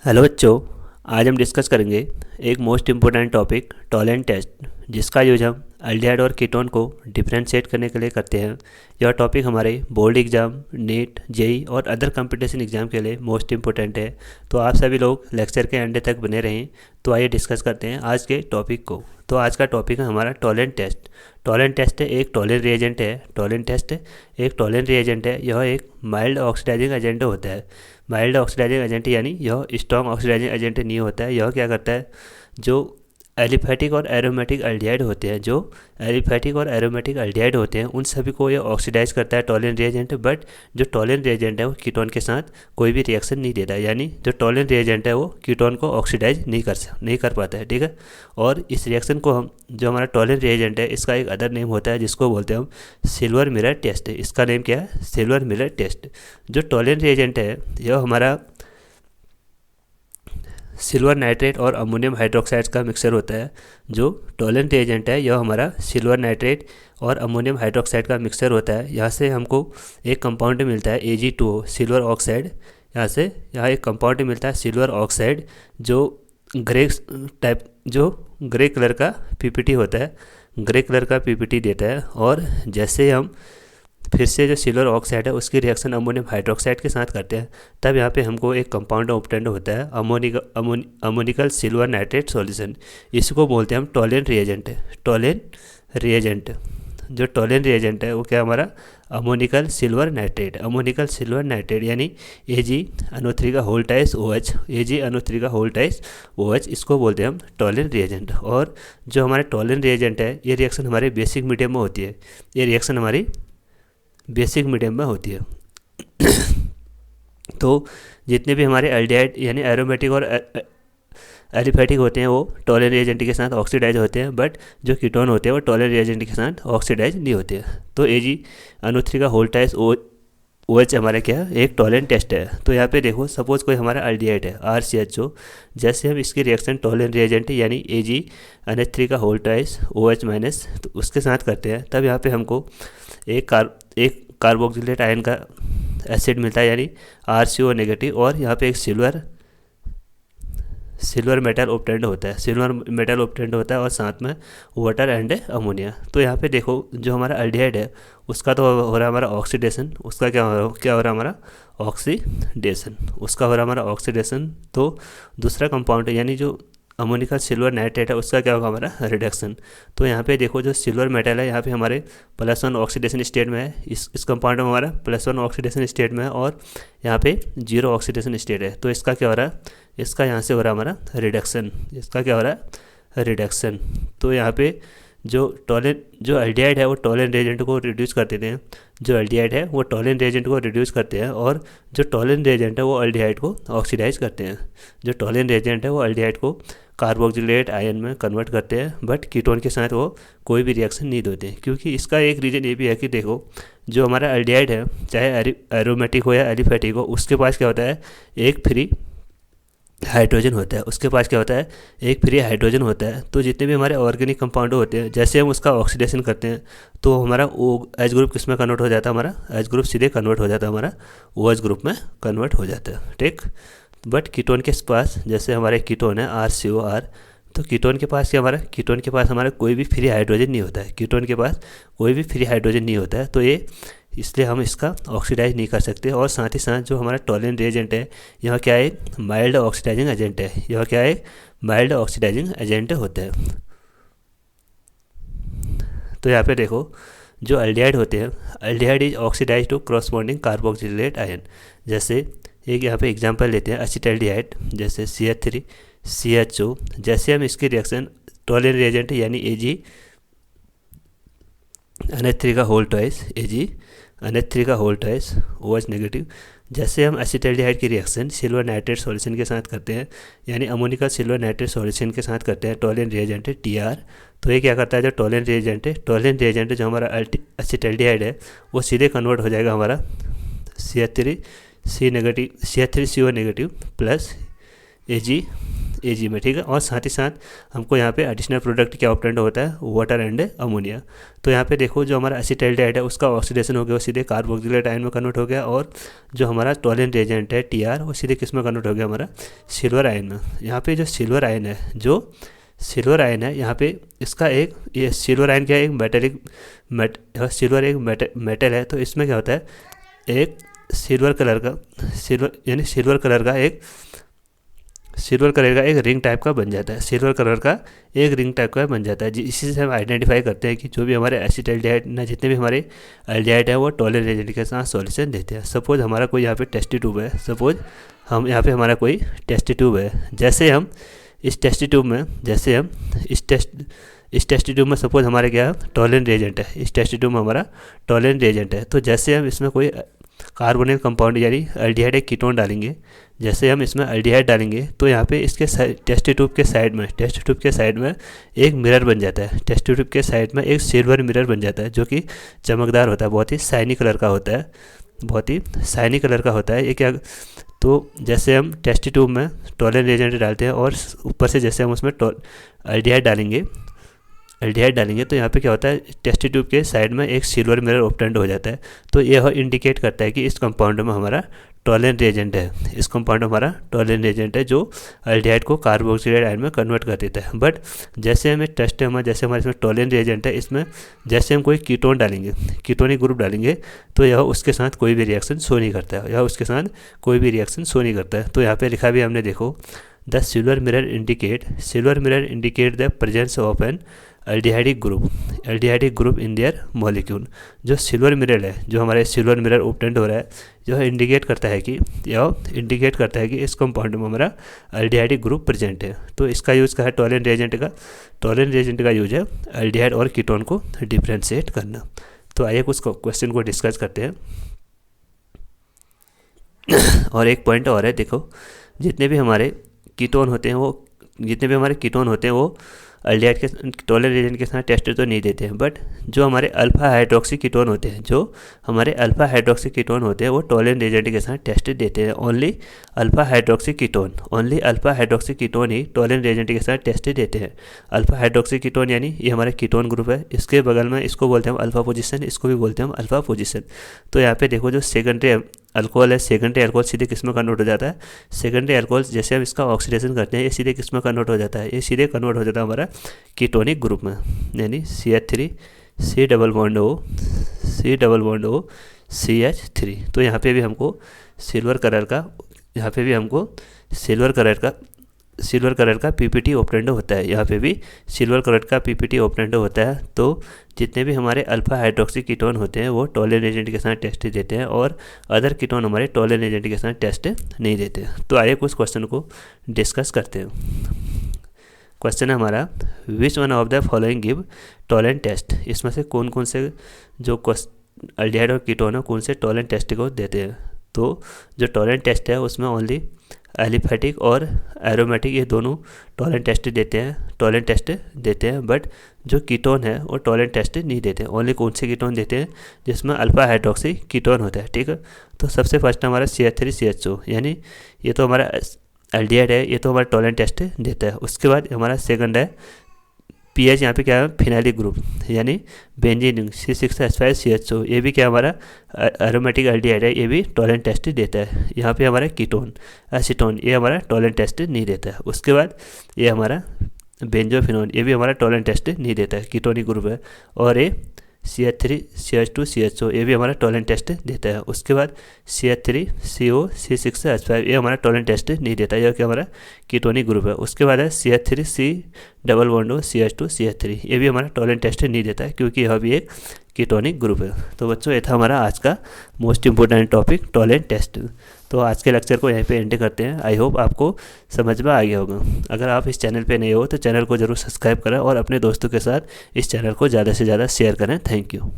Hello बच्चों, आज हम डिस्कस करेंगे एक most important topic Tollens test, जिसका यूज हम एल्डिहाइड और कीटोन को डिफरेंशिएट करने के लिए करते हैं। यह टॉपिक हमारे बोर्ड एग्ज़ाम, नीट, जेई और अदर कंपटीशन एग्ज़ाम के लिए मोस्ट इम्पोर्टेंट है। तो आप सभी लोग लेक्चर के एंड तक बने रहें। तो आइए डिस्कस करते हैं आज के टॉपिक को। तो आज का टॉपिक है हमारा टॉलेंट टेस्ट। टॉलेंट टेस्ट एक टॉलेंट रिएजेंट है। टॉलेंट टेस्ट एक टॉलेंट रिएजेंट है। यह एक माइल्ड ऑक्सीडाइजिंग एजेंट होता है। माइल्ड ऑक्सीडाइजिंग एजेंट यानी यह स्ट्रॉन्ग ऑक्सीडाइजिंग एजेंट नहीं होता है। यह क्या करता है, जो एलिफेटिक और एरोमेटिक एल्डिहाइड होते हैं, जो एलिफेटिक और एरोमेटिक एल्डिहाइड होते हैं, उन सभी को ये ऑक्सीडाइज करता है टॉलेंट रिएजेंट। बट जो टॉलेंट रिएजेंट है वो कीटोन के साथ कोई भी रिएक्शन नहीं देता है, यानी जो टॉलेंट रिएजेंट है वो कीटोन को ऑक्सीडाइज नहीं कर पाता है। ठीक है। और इस रिएक्शन को हम, जो हमारा टॉलेंट रिएजेंट है, इसका एक अदर नेम होता है जिसको बोलते हैं हम सिल्वर मिरर टेस्ट। इसका नेम क्या है? Silver mirror test. जो टॉलेंट रिएजेंट है यह हमारा सिल्वर नाइट्रेट और अमोनियम हाइड्रोक्साइड का मिक्सचर होता है। जो टॉलेंट एजेंट है यह हमारा सिल्वर नाइट्रेट और अमोनियम हाइड्रोक्साइड का मिक्सचर होता है। यहाँ से हमको एक कंपाउंड मिलता है Ag2O, सिल्वर ऑक्साइड। यहाँ एक कंपाउंड मिलता है सिल्वर ऑक्साइड, जो ग्रे कलर का पीपीटी होता है, ग्रे कलर का पीपीटी देता है। और जैसे हम फिर से जो सिल्वर ऑक्साइड है उसकी रिएक्शन अमोनियम हाइड्रोक्साइड के साथ करते हैं, तब यहाँ पे हमको एक कंपाउंड ऑब्टेंड होता है अमोनिकल सिल्वर नाइट्रेट सॉल्यूशन। इसको बोलते हैं हम टॉलेंट रिएजेंट। टॉलेंट रिएजेंट, जो टॉलेंट रिएजेंट है वो क्या हमारा ammoniacal silver nitrate. Ammoniacal silver nitrate यानी Ag3 का होल टाइस OH, Ag3 का होल टाइस OH, इसको बोलते हैं हम टॉलेंट रिएजेंट। और जो हमारे टॉलेंट रिएजेंट है ये रिएक्शन हमारे बेसिक मीडियम में होती है। ये रिएक्शन हमारी बेसिक मीडियम में होती है। तो जितने भी हमारे एल्डिहाइड यानी एरोमेटिक और एलिफेटिक होते हैं वो टॉलेंट रिएजेंट के साथ ऑक्सीडाइज होते हैं, बट जो कीटोन होते हैं वो टॉलेंट रिएजेंट के साथ ऑक्सीडाइज नहीं होते हैं। तो Ag3 का होल टाइस OH हमारा क्या है, एक टॉलेंट टेस्ट है। तो यहाँ पे देखो, सपोज कोई हमारा एल्डिहाइड है RCHO, जैसे हम इसकी रिएक्शन टॉलेंट रिएजेंट यानी Ag3 का होल टाइस OH माइनस तो उसके साथ करते हैं, तब यहाँ पे हमको एक कार्बोक्सिलेट आयन का एसिड मिलता है यानी RCO नेगेटिव। और यहाँ पे एक सिल्वर मेटल ऑब्टेंड होता है, सिल्वर मेटल ऑब्टेंड होता है, और साथ में वाटर एंड अमोनिया। तो यहाँ पे देखो, जो हमारा एल्डिहाइड है उसका तो हो रहा है हमारा ऑक्सीडेशन, उसका क्या हो रहा है हमारा ऑक्सीडेशन, उसका हो रहा है हमारा ऑक्सीडेशन। तो दूसरा कंपाउंड यानी जो अमोनिकल सिल्वर नाइट्रेट है उसका क्या होगा हमारा रिडक्शन। तो यहाँ पे देखो, जो सिल्वर मेटल है यहाँ पे हमारे +1 ऑक्सीडेशन स्टेट में है, इस कंपाउंड में हमारा +1 ऑक्सीडेशन स्टेट में है, और यहाँ पे 0 ऑक्सीडेशन स्टेट है। तो इसका क्या हो रहा है, इसका यहाँ से हो रहा है हमारा रिडक्शन, इसका क्या हो रहा है रिडक्शन। तो यहाँ पे जो एल्डिहाइड है वो टॉलेंट रिएजेंट को रिड्यूस कर देते हैं, जो एल्डिहाइड है वो टॉलेंट रिएजेंट को रिड्यूस करते हैं, और जो टॉलेंट रिएजेंट है वो एल्डिहाइड को ऑक्सीडाइज करते हैं। जो टॉलेंट रिएजेंट है वो एल्डिहाइड को कार्बोक्सिलेट आयन में कन्वर्ट करते हैं, बट कीटोन के साथ वो कोई भी रिएक्शन नहीं देते। क्योंकि इसका एक रीज़न ये भी है कि देखो, जो हमारा एल्डिहाइड है, चाहे एरोमेटिक हो या एलिफेटिक हो, उसके पास क्या होता है, एक फ्री हाइड्रोजन होता है। उसके पास क्या होता है, एक फ्री हाइड्रोजन होता है। तो जितने भी हमारे ऑर्गेनिक कंपाउंड होते हैं, जैसे हम उसका ऑक्सीडेशन करते हैं तो हमारा एच ग्रुप किस में कन्वर्ट हो जाता है, हमारा एच ग्रुप सीधे कन्वर्ट हो जाता है, हमारा OH ग्रुप में कन्वर्ट हो जाता है। ठीक। बट कीटोन के पास, जैसे हमारे कीटोन है RCOR, तो कीटोन के पास हमारा कोई भी फ्री हाइड्रोजन नहीं होता है। कीटोन के पास कोई भी फ्री हाइड्रोजन नहीं होता है, तो ये इसलिए हम इसका ऑक्सीडाइज नहीं कर सकते। और साथ ही साथ जो हमारा टॉलेंट रिएजेंट है यह क्या है, माइल्ड ऑक्सीडाइजिंग एजेंट है। यह क्या है, माइल्ड ऑक्सीडाइजिंग एजेंट होता है। तो यहाँ पे देखो, जो एल्डिहाइड होते हैं, aldehyde is oxidize to crossbonding carboxylate ion. जैसे एक यहाँ पे एग्जांपल लेते हैं एसिटाल्डिहाइड, जैसे CH3 CHO। जैसे हम इसकी रिएक्शन टॉलेंट रिएजेंट यानी Ag3 का होल टाइस OH नेगेटिव। जैसे हम एसिटाल्डिहाइड की रिएक्शन सिल्वर नाइट्रेट सॉल्यूशन के साथ करते हैं, यानी अमोनिकल सिल्वर नाइट्रेट सॉल्यूशन के साथ करते हैं, टॉलेंट रिएजेंट है TR। तो ये क्या करता है, जो टॉलेंट रिएजेंट जो हमारा एसिटाल्डिहाइड है वो सीधे कन्वर्ट हो जाएगा हमारा CH3CO नेगेटिव प्लस Ag में, ठीक है। और साथ ही साथ हमको यहाँ पे एडिशनल प्रोडक्ट क्या ऑब्टेंड होता है, वाटर एंड अमोनिया। तो यहाँ पे देखो जो हमारा एसिटाल्डिहाइड है उसका ऑक्सीडेशन हो गया, वो सीधे कार्बोक्सिलेट आयन में कन्वर्ट हो गया, और जो हमारा टॉलेंट एजेंट है Tr वो सीधे किस में कन्वर्ट हो गया, हमारा सिल्वर आयन में। यहाँ पे जो सिल्वर आयन है, जो सिल्वर आयन है यहाँ पे इसका एक, ये सिल्वर आयन क्या है, एक सिल्वर एक मेटल है। तो इसमें क्या होता है, एक सिल्वर कलर का सिल्वर कलर का एक रिंग टाइप का बन जाता है, सिल्वर कलर का एक रिंग टाइप का बन जाता है। इसी से हम आइडेंटिफाई करते हैं कि जो भी हमारे एसिटाल्डिहाइड ना, जितने भी हमारे एल्डिहाइड है वो टॉलेंट एजेंट के साथ सॉल्यूशन देते हैं। सपोज हमारा कोई यहाँ पे टेस्ट ट्यूब है, हमारा कोई टेस्ट ट्यूब है। जैसे हम इस टेस्ट ट्यूब में सपोज हमारे क्या टॉलेंट रिएजेंट है, इस टेस्ट ट्यूब में हमारा टॉलेंट रिएजेंट है। तो जैसे हम इसमें कोई कार्बोनिल कंपाउंड यानी एल्डिहाइड एक कीटोन डालेंगे, जैसे हम इसमें एल्डिहाइड डालेंगे तो यहाँ पे इसके टेस्ट ट्यूब के साइड में एक मिरर बन जाता है। टेस्ट ट्यूब के साइड में एक सिल्वर मिरर बन जाता है जो कि चमकदार होता है, बहुत ही शाइनी कलर का होता है। ये क्या, तो जैसे हम टेस्ट ट्यूब में टॉलेंट रिएजेंट डालते हैं और ऊपर से जैसे हम उसमें एल्डिहाइड डालेंगे तो यहाँ पे क्या होता है, टेस्ट ट्यूब के साइड में एक सिल्वर मिरर ऑब्टेंड हो जाता है। तो यह इंडिकेट करता है कि इस कंपाउंड में हमारा टॉलेंट रिएजेंट है, जो एल्डिहाइड को कार्बोक्सिलेट आयन में कन्वर्ट कर देता है। बट जैसे हमें हमारे इसमें टॉलेंट रिएजेंट है, इसमें जैसे हम कोई कीटोन डालेंगे, कीटोनिक ग्रुप डालेंगे तो यह उसके साथ कोई भी रिएक्शन शो नहीं करता है, तो यहाँ पे लिखा भी हमने देखो, the silver mirror indicate the presence of an aldehydic group in their molecule. जो सिल्वर मिरर है, जो हमारे सिल्वर मिरर ऑब्टेंड हो रहा है, यह इंडिकेट करता है कि इस कंपाउंड में हमारा एल्डिहाइडिक ग्रुप प्रेजेंट है। तो इसका यूज़ क्या है, टॉलेंट रिएजेंट का यूज है एल्डिहाइड और कीटोन को डिफ्रेंशिएट करना। तो आइए कुछ क्वेश्चन को डिस्कस करते हैं। और एक पॉइंट और है, देखो जितने भी हमारे कीटोन होते हैं वो एल्डिहाइड के टॉलेंट रिएजेंट के साथ टेस्ट तो नहीं देते हैं। बट जो हमारे अल्फा हाइड्रोक्सी कीटोन होते हैं, वो टॉलेंट रिएजेंट के साथ टेस्ट देते हैं। ओनली अल्फा हाइड्रोक्सी कीटोन ही टॉलेंट रिएजेंट के साथ टेस्ट देते हैं। अल्फा हाइड्रोक्सी कीटोन यानी ये हमारा कीटोन ग्रुप है, इसके बगल में इसको बोलते हैं हम अल्फा पोजीशन, इसको भी बोलते हैं हम अल्फा पोजीशन। तो यहाँ पे देखो जो सेकेंडरी अल्कोहल है, सेकेंडरी अल्कोहल सीधे किस में कन्वर्ट हो जाता है, सेकेंडरी अल्कोहल जैसे हम इसका ऑक्सीडेशन करते हैं ये सीधे किस में कन्वर्ट हो जाता है, ये सीधे कन्वर्ट हो जाता है हमारा कीटोनिक ग्रुप में, यानी CH3 C double bond O CH3। तो यहाँ पे भी हमको सिल्वर कलर का PPT ऑब्टेंड होता है, यहाँ पे भी सिल्वर कलर का PPT ऑब्टेंड होता है। तो जितने भी हमारे अल्फा हाइड्रोक्सी कीटोन होते हैं वो टॉलेंट एजेंट के साथ टेस्ट देते हैं, और अदर कीटोन हमारे टॉलेंट एजेंट के साथ टेस्ट नहीं देते। तो आइए कुछ क्वेश्चन को डिस्कस करते हैं। क्वेश्चन है हमारा, which one of the following give Tollens test. इसमें से कौन कौन से जो एल्डिहाइड और कीटोन है कौन से टॉलेंट टेस्ट को देते हैं। तो जो टॉलेंट टेस्ट है उसमें ओनली एलिफेटिक और एरोमेटिक ये दोनों टॉलेंट टेस्ट देते हैं। बट जो कीटोन है वो टॉलेंट टेस्ट नहीं देते हैं। ओनली कौन से कीटोन देते हैं, जिसमें अल्फा हाइड्रोक्सी कीटोन होता है, ठीक है। तो सबसे फर्स्ट हमारा CH3CHO, यानी ये तो हमारा एल्डिहाइड है, ये तो हमारा टॉलेंट टेस्ट देता है। उसके बाद हमारा सेकंड है पीएच, यहाँ पे क्या है फिनाइलिक ग्रुप, यानी बेंजीन C6H5CHO, ये भी क्या हमारा एरोमेटिक एल्डिहाइड है, ये भी टॉलेंट टेस्ट देता है। यहाँ पे हमारा कीटोन एसीटोन, ये हमारा टॉलेंट टेस्ट नहीं देता है। उसके बाद ये हमारा बेंजोफिनोन, ये भी हमारा टॉलेंट टेस्ट नहीं देता है, कीटोनिक ग्रुप है। और ये CH3CH2CHO, ये भी हमारा टॉलेंट टेस्ट देता है। उसके बाद CH3CO C6H5, ये हमारा टॉलेंट टेस्ट नहीं देता है, यह क्या हमारा कीटोनिक ग्रुप है। उसके बाद है CH3C डबल बॉन्ड CH2CH3, ये भी हमारा टॉलेंट टेस्ट नहीं देता है क्योंकि यह भी एक कीटोनिक ग्रुप है। तो बच्चों ये था हमारा आज का most important topic Tollens test. तो आज के लेक्चर को यहीं पे एंड करते हैं। आई होप आपको समझ में आ गया होगा। अगर आप इस चैनल पे नए हो तो चैनल को ज़रूर सब्सक्राइब करें और अपने दोस्तों के साथ इस चैनल को ज़्यादा से ज़्यादा शेयर करें। Thank you.